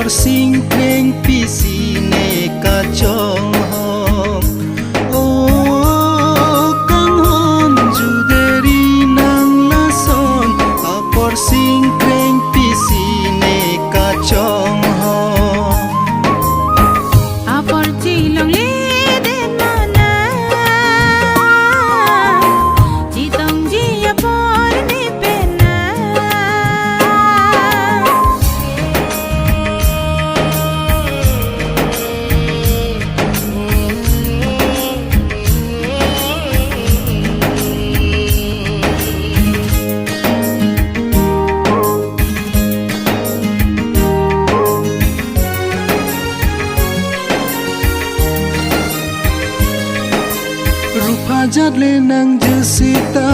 sing pleng pisine ka chong hom o kang hon juderi nang la son apor sing pleng pisine ka chong hom apor chilong le de mana chitong ji apor ne pena rupa jadle nang jusita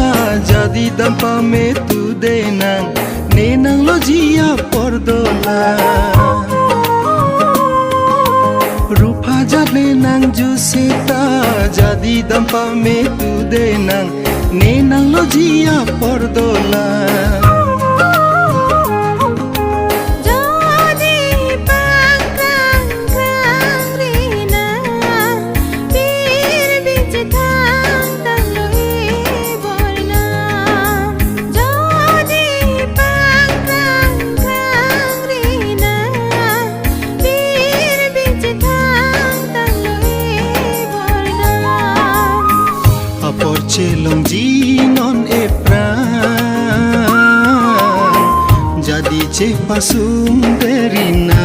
jadi dampa me tu de nang ne nang lojia pordola rupa jadle nang jusita jadi dampa me tu de nang ne nang lojia pordola Celong jinon e pran jadi ce pasung derina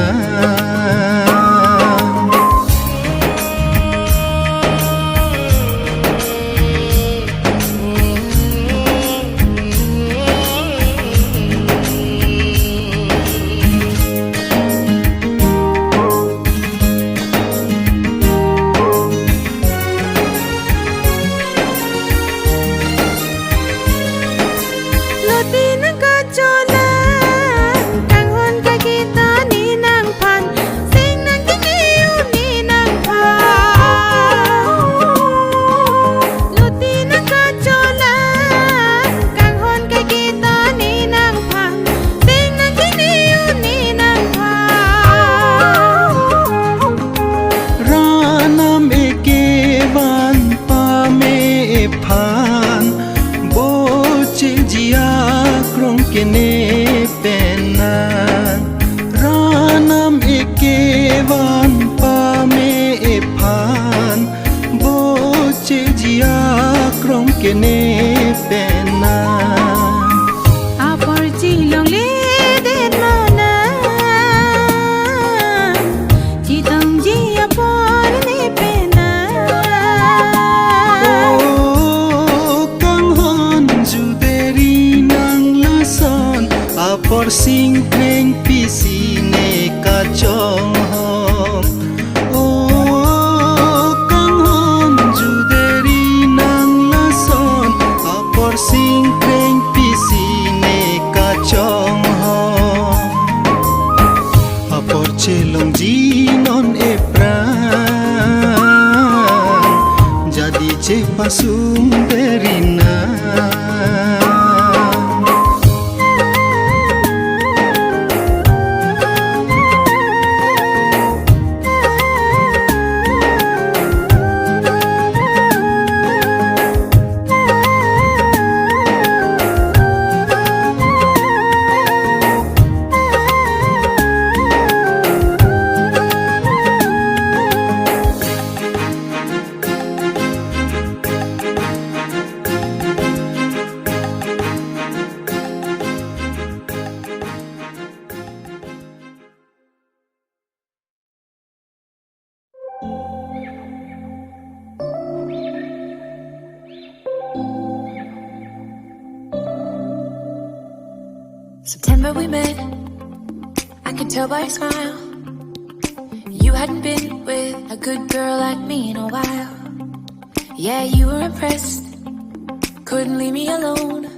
kene pena ranam ekevan pame ephan boche jia krom kene pena apor chilong le de mana chitong ji apor ne pena apor sing pleng pisine ka chong hom o kang hon juderi nang la son apor sing pleng pisine ka chong hom apor chelong jinon e pran jadi ce pasung derina September we met, I could tell by your smile. You hadn't been with a good girl like me in a while. Yeah, you were impressed, couldn't leave me alone.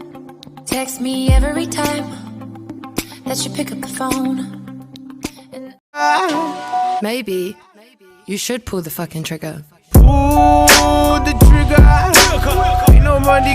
Text me every time that you pick up the phone. And maybe you should pull the fucking trigger. Pull the trigger. Ain't nobody